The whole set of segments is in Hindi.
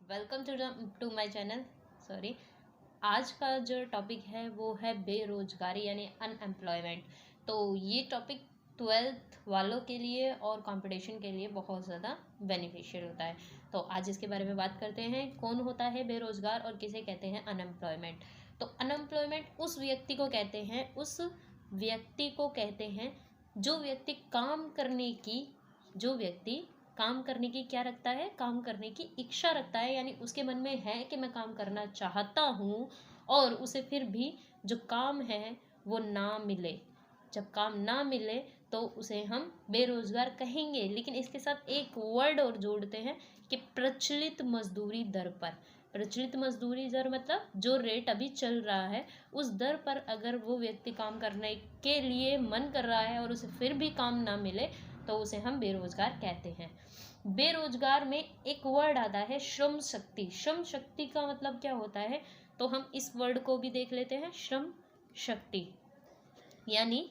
Welcome to my channel. Sorry, आज का जो टॉपिक है वो है बेरोजगारी यानी अनएम्प्लॉयमेंट। तो ये टॉपिक 12th वालों के लिए और कंपटीशन के लिए बहुत ज़्यादा बेनिफिशियल होता है। तो आज इसके बारे में बात करते हैं, कौन होता है बेरोजगार और किसे कहते हैं अनएम्प्लॉयमेंट। तो अनएम्प्लॉयमेंट उस व्यक्ति को कहते हैं जो व्यक्ति काम करने की क्या रखता है, काम करने की इच्छा रखता है, यानी उसके मन में है कि मैं काम करना चाहता हूँ और उसे फिर भी जो काम है वो ना मिले। जब काम ना मिले तो उसे हम बेरोजगार कहेंगे। लेकिन इसके साथ एक वर्ड और जोड़ते हैं कि प्रचलित मजदूरी दर पर। प्रचलित मजदूरी दर मतलब जो रेट अभी चल रहा है उस दर पर अगर वो व्यक्ति काम करने के लिए मन कर रहा है और उसे फिर भी काम ना मिले तो उसे हम बेरोजगार कहते हैं। बेरोजगार में एक वर्ड आता है श्रम शक्ति। श्रम शक्ति का मतलब क्या होता है, तो हम इस वर्ड को भी देख लेते हैं। श्रम शक्ति यानी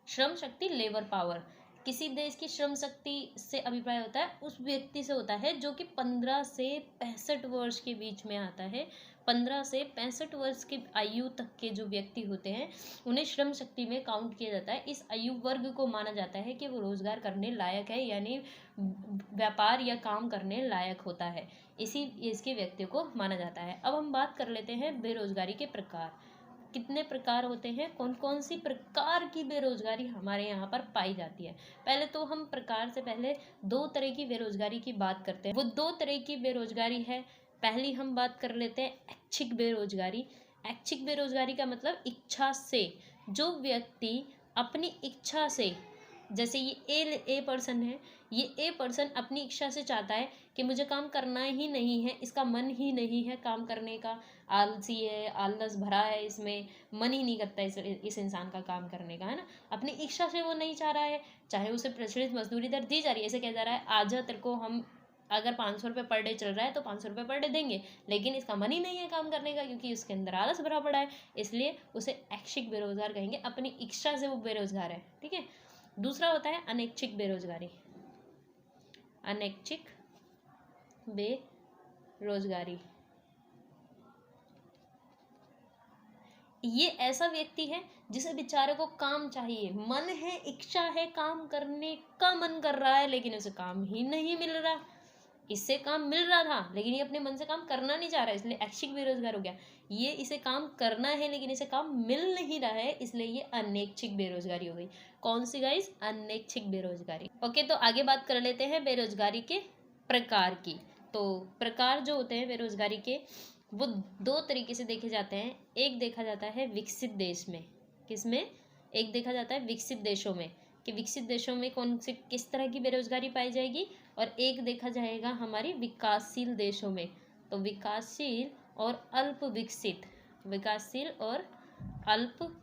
श्रम शक्ति, लेबर पावर। किसी देश की श्रम शक्ति से अभिप्राय होता है उस व्यक्ति से होता है जो कि 15 से 65 वर्ष के बीच में आता है। 15 से 65 वर्ष की आयु तक के जो व्यक्ति होते हैं उन्हें श्रम शक्ति में काउंट किया जाता है। इस आयु वर्ग को माना जाता है कि वो रोजगार करने लायक है, यानी व्यापार या काम करने लायक होता है। इसी इसके व्यक्तियों को माना जाता है। अब हम बात कर लेते हैं बेरोजगारी के प्रकार। कितने प्रकार होते हैं, कौन कौन सी प्रकार की बेरोजगारी हमारे यहाँ पर पाई जाती है। पहले तो हम प्रकार से पहले दो तरह की बेरोजगारी की बात करते हैं। वो दो तरह की बेरोजगारी है। पहली हम बात कर लेते हैं ऐच्छिक बेरोजगारी। ऐच्छिक बेरोजगारी का मतलब इच्छा से, जो व्यक्ति अपनी इच्छा से, जैसे ये ए पर्सन है, ये ए पर्सन अपनी इच्छा से चाहता है कि मुझे काम करना ही नहीं है, इसका मन ही नहीं है काम करने का, आलसी है, आलस भरा है, इसमें मन ही नहीं करता इस इंसान का काम करने का, है ना। अपनी इच्छा से वो नहीं चाह रहा है, चाहे उसे प्रचलित मजदूरी दर दी जा रही है, ऐसे कह जा रहा है आजा तेरे को हम अगर 500 रुपये पर डे चल रहा है तो 500 रुपये पर डे देंगे, लेकिन इसका मन ही नहीं है काम करने का क्योंकि उसके अंदर आलस भरा पड़ा है, इसलिए उसे ऐच्छिक बेरोजगार कहेंगे। अपनी इच्छा से वो बेरोजगार है, ठीक है। दूसरा होता है अनैच्छिक बेरोजगारी। अनैच्छिक बेरोजगारी ये ऐसा व्यक्ति है जिसे बेचारे को काम चाहिए, मन है, इच्छा है, काम करने का मन कर रहा है, लेकिन उसे काम ही नहीं मिल रहा। इससे काम मिल रहा था लेकिन ये अपने मन से काम करना नहीं चाह रहा है, इसलिए ऐच्छिक बेरोजगार हो गया। ये इसे काम करना है लेकिन इसे काम मिल नहीं रहा है, इसलिए ये अनैच्छिक बेरोजगारी हो गई। कौन सी गाइस? अनैच्छिक बेरोजगारी। ओके, तो आगे बात कर लेते हैं बेरोजगारी के प्रकार की। तो प्रकार जो होते हैं बेरोजगारी के वो दो तरीके से देखे जाते हैं। एक देखा जाता है विकसित देश में। किसमें? एक देखा जाता है विकसित देशों में, कि विकसित देशों में कौन से किस तरह की बेरोजगारी पाई जाएगी, और एक देखा जाएगा हमारी विकासशील देशों में। तो विकासशील और अल्प विकसित, विकासशील और अल्प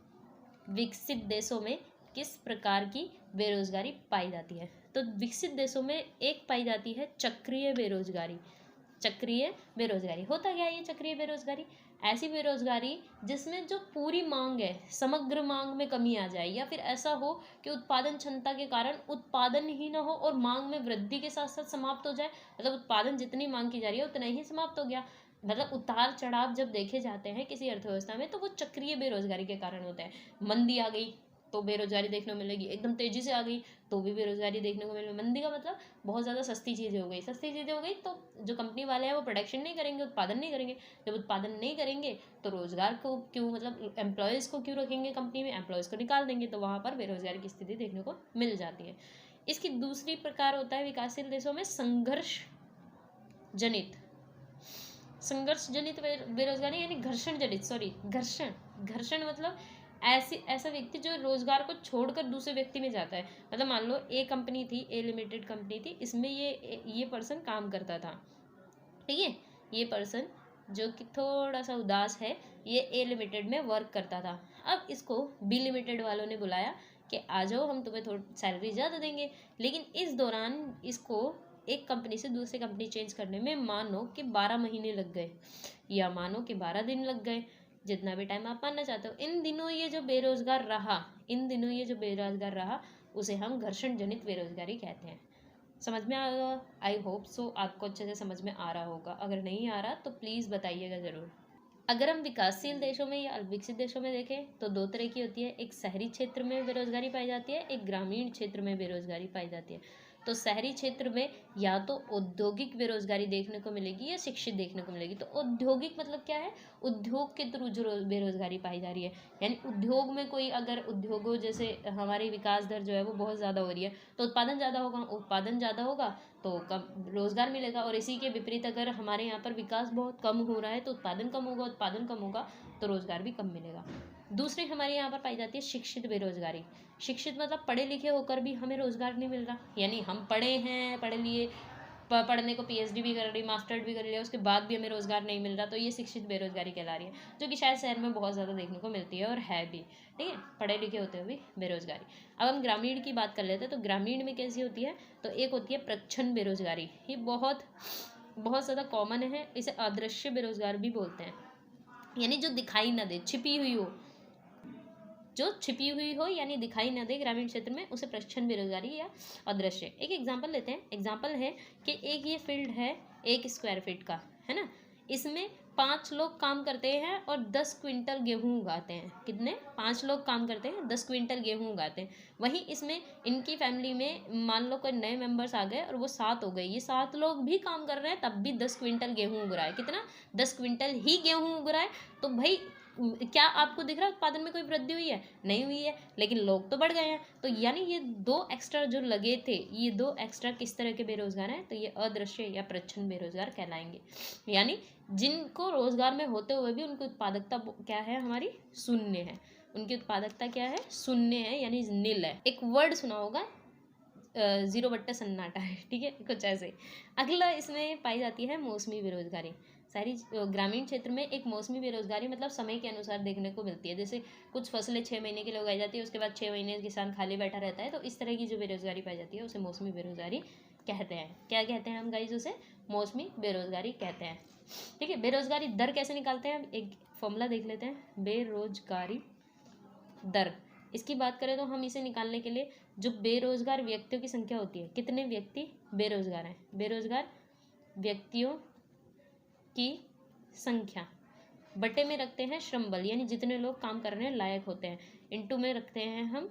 विकसित देशों में किस प्रकार की बेरोजगारी पाई जाती है। तो विकसित देशों में एक पाई जाती है चक्रीय बेरोजगारी। चक्रीय बेरोजगारी होता क्या है? ये चक्रीय बेरोजगारी ऐसी बेरोजगारी जिसमें जो पूरी मांग है, समग्र मांग में कमी आ जाए, या फिर ऐसा हो कि उत्पादन क्षमता के कारण उत्पादन ही ना हो और मांग में वृद्धि के साथ साथ समाप्त हो जाए। मतलब उत्पादन जितनी मांग की जा रही है उतना ही समाप्त हो गया। मतलब उतार चढ़ाव जब देखे जाते हैं किसी अर्थव्यवस्था में तो वो चक्रीय बेरोजगारी के कारण होता है। मंदी आ गई तो बेरोजगारी देखने को मिलेगी, एकदम तेजी से आ गई तो भी बेरोजगारी देखने को मिलेगी। मंदी का मतलब बहुत ज़्यादा सस्ती चीज़ें हो गई, सस्ती चीज़ें हो गई तो जो कंपनी वाले हैं वो प्रोडक्शन नहीं करेंगे, उत्पादन नहीं करेंगे। जब उत्पादन नहीं करेंगे तो रोजगार को क्यों, मतलब एम्प्लॉयज़ को क्यों रखेंगे कंपनी में, एम्प्लॉयज़ को निकाल देंगे, तो वहाँ पर बेरोजगारी की स्थिति देखने को मिल जाती है। इसकी दूसरी प्रकार होता है विकासशील देशों में संघर्ष जनित बेरोजगारी, यानी घर्षण जनित, सॉरी घर्षण, घर्षण मतलब ऐसा व्यक्ति जो रोजगार को छोड़कर दूसरे व्यक्ति में जाता है। मतलब मान लो ए कंपनी थी, ए लिमिटेड कंपनी थी, इसमें ये पर्सन काम करता था, ठीक है। ये पर्सन जो कि थोड़ा सा उदास है, ये ए लिमिटेड में वर्क करता था। अब इसको बी लिमिटेड वालों ने बुलाया कि आ जाओ हम तुम्हें थोड़ी सैलरी ज़्यादा देंगे, लेकिन इस दौरान इसको एक कंपनी से दूसरी कंपनी चेंज करने में मानो कि 12 महीने लग गए, या मानो कि 12 दिन लग गए, जितना भी टाइम आप मानना चाहते हो। इन दिनों ये जो बेरोजगार रहा उसे हम घर्षण जनित बेरोजगारी कहते हैं। समझ में आएगा, आई होप सो आपको अच्छे से समझ में आ रहा होगा। अगर नहीं आ रहा तो प्लीज़ बताइएगा ज़रूर। अगर हम विकासशील देशों में या अल्पविकसित देशों में देखें तो दो तरह की होती है, एक शहरी क्षेत्र में बेरोजगारी पाई जाती है, एक ग्रामीण क्षेत्र में बेरोजगारी पाई जाती है। तो शहरी क्षेत्र में या तो औद्योगिक बेरोजगारी देखने को मिलेगी या शिक्षित देखने को मिलेगी। तो औद्योगिक मतलब क्या है, उद्योग के थ्रू जो बेरोजगारी पाई जा रही है, यानी उद्योग में कोई अगर उद्योगों जैसे हमारी विकास दर जो है वो बहुत ज़्यादा हो रही है तो उत्पादन ज़्यादा होगा, उत्पादन ज़्यादा होगा तो कम रोजगार मिलेगा। और इसी के विपरीत अगर हमारे यहाँ पर विकास बहुत कम हो रहा है तो उत्पादन कम होगा, उत्पादन कम होगा तो रोजगार भी कम मिलेगा। दूसरी हमारे यहाँ पर पाई जाती है शिक्षित बेरोजगारी। शिक्षित मतलब पढ़े लिखे होकर भी हमें रोजगार नहीं मिल रहा, यानी हम पढ़े हैं, पढ़े लिए पढ़ने को पीएचडी भी कर रही, मास्टर भी कर लिया, उसके बाद भी हमें रोजगार नहीं मिल रहा, तो ये शिक्षित बेरोजगारी कहला रही है, जो कि शायद शहर में बहुत ज़्यादा देखने को मिलती है और है भी। ठीक है, पढ़े लिखे होते हुए भी बेरोजगारी। अब हम ग्रामीण की बात कर लेते हैं, तो ग्रामीण में कैसी होती है, तो एक होती है प्रच्छन्न बेरोजगारी। ये बहुत बहुत ज़्यादा कॉमन है, इसे अदृश्य बेरोजगार भी बोलते हैं, यानी जो दिखाई न दे, छिपी हुई हो, जो छिपी हुई हो यानी दिखाई न दे ग्रामीण क्षेत्र में, उसे प्रच्छन्न बेरोजगारी या अदृश्य। एक एग्जांपल लेते हैं, एग्जांपल है कि एक ये फील्ड है 1 स्क्वायर फीट का, है ना, इसमें 5 लोग काम करते हैं और 10 क्विंटल गेहूं उगाते हैं। कितने? 5 लोग काम करते हैं, 10 क्विंटल गेहूं उगाते हैं। वहीं इसमें इनकी फैमिली में मान लो कोई नए मेंबर्स आ गए और वो 7 हो गए, ये 7 लोग भी काम कर रहे हैं तब भी 10 क्विंटल गेहूं उग रहा है। कितना? 10 क्विंटल ही गेहूं उग रहा है। तो भाई क्या आपको दिख रहा है उत्पादन में कोई वृद्धि हुई है? नहीं हुई है, लेकिन लोग तो बढ़ गए हैं। तो यानी ये 2 एक्स्ट्रा जो लगे थे, ये 2 एक्स्ट्रा किस तरह के बेरोजगार हैं, तो ये अदृश्य या प्रच्छन्न बेरोजगार कहलाएंगे। यानी जिनको रोजगार में होते हुए भी उनकी उत्पादकता क्या है, हमारी शून्य है। उनकी उत्पादकता क्या है? शून्य है, यानी नील है। एक वर्ड सुना होगा, 0 सन्नाटा है, ठीक है, कुछ ऐसे। अगला इसमें पाई जाती है मौसमी बेरोजगारी। शहरी ग्रामीण क्षेत्र में एक मौसमी बेरोजगारी मतलब समय के अनुसार देखने को मिलती है। जैसे कुछ फसलें 6 महीने के लिए उगाई जाती है, उसके बाद 6 महीने किसान खाली बैठा रहता है, तो इस तरह की जो बेरोजगारी पाई जाती है उसे मौसमी बेरोजगारी कहते हैं। क्या कहते हैं हम गाइस? उसे मौसमी बेरोजगारी कहते हैं। ठीक है, बेरोजगारी दर कैसे निकालते हैं, एक फॉर्मूला देख लेते हैं। बेरोजगारी दर, इसकी बात करें तो हम इसे निकालने के लिए जो बेरोजगार व्यक्तियों की संख्या होती है, कितने व्यक्ति बेरोजगार हैं, बेरोजगार व्यक्तियों की संख्या बटे में रखते हैं श्रम बल, यानी जितने लोग काम करने लायक होते हैं, इनटू में रखते हैं हम,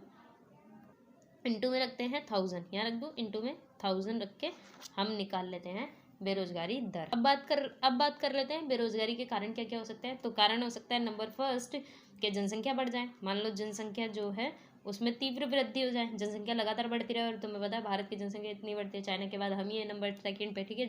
इनटू में रखते हैं 1000, यहाँ रख दो, इनटू में 1000 रख के हम निकाल लेते हैं बेरोजगारी दर। अब बात कर लेते हैं बेरोजगारी के कारण क्या क्या हो सकते हैं। तो कारण हो सकता है नंबर फर्स्ट कि जनसंख्या बढ़ जाए। मान लो जनसंख्या जो है उसमें तीव्र वृद्धि हो जाए, जनसंख्या लगातार बढ़ती रहे। और तुम्हें पता है भारत की जनसंख्या इतनी बढ़ती है, चाइना के बाद हम ही है नंबर 2 पे, ठीक है,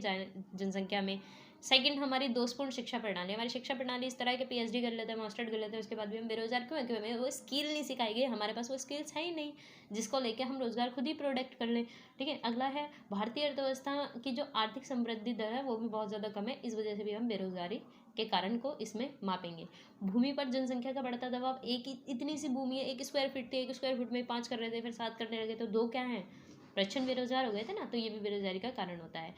जनसंख्या में। सेकंड, हमारी दोषपूर्ण शिक्षा प्रणाली। हमारी शिक्षा प्रणाली इस तरह के पीएचडी कर लेते हैं, मास्टर कर लेते हैं, उसके बाद भी हम बेरोजगार क्यों है? क्यों हमें वो स्किल नहीं सिखाई गई, हमारे पास वो स्किल्स है ही नहीं जिसको लेके हम रोजगार खुद ही प्रोडक्ट कर लें। ठीक है, अगला है भारतीय अर्थव्यवस्था की जो आर्थिक समृद्धि दर है वो भी बहुत ज़्यादा कम है, इस वजह से भी हम बेरोजगारी के कारण को इसमें मापेंगे। भूमि पर जनसंख्या का बढ़ता दबाव, एक इतनी सी भूमि है, 1 स्क्वायर फीट थी, 1 स्क्वायर फीट में 5 कर रहे थे, फिर 7 करने लगे, तो 2 क्या हैं? प्रच्छन्न बेरोजगार हो गए थे ना, तो ये भी बेरोजगारी का कारण होता है।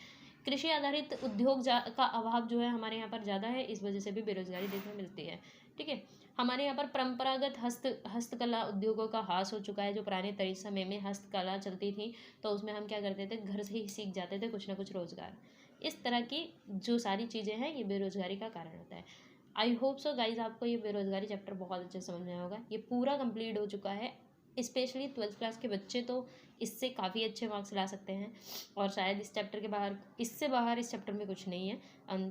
कृषि आधारित उद्योग का अभाव जो है हमारे यहाँ पर ज़्यादा है, इस वजह से भी बेरोजगारी देखने मिलती है। ठीक है, हमारे यहाँ पर परंपरागत हस्तकला उद्योगों का ह्रास हो चुका है। जो पुराने समय में हस्तकला चलती थी तो उसमें हम क्या करते थे, घर से ही सीख जाते थे कुछ ना कुछ रोजगार। इस तरह की जो सारी चीज़ें हैं ये बेरोजगारी का कारण होता है। आई होप सो गाइज आपको ये बेरोजगारी चैप्टर बहुत अच्छे से समझ में होगा। ये पूरा कंप्लीट हो चुका है, स्पेशली 12th क्लास के बच्चे तो इससे काफ़ी अच्छे मार्क्स ला सकते हैं, और शायद इस चैप्टर के बाहर, इससे बाहर इस चैप्टर में कुछ नहीं है।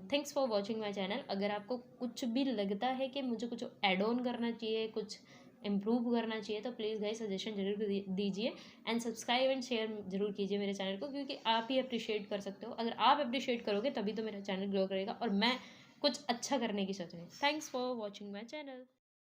Thanks for watching my channel. अगर आपको कुछ भी लगता है कि मुझे कुछ ऐड ऑन करना चाहिए, कुछ इम्प्रूव करना चाहिए, तो प्लीज़ गाइस सजेशन जरूर दीजिए एंड सब्सक्राइब एंड शेयर जरूर कीजिए मेरे चैनल को, क्योंकि आप ही अप्रिशिएट कर सकते हो। अगर आप अप्रिशिएट करोगे तभी तो मेरा चैनल ग्रो करेगा और मैं कुछ अच्छा करने की सोच रही हूँ। Thanks for watching my channel.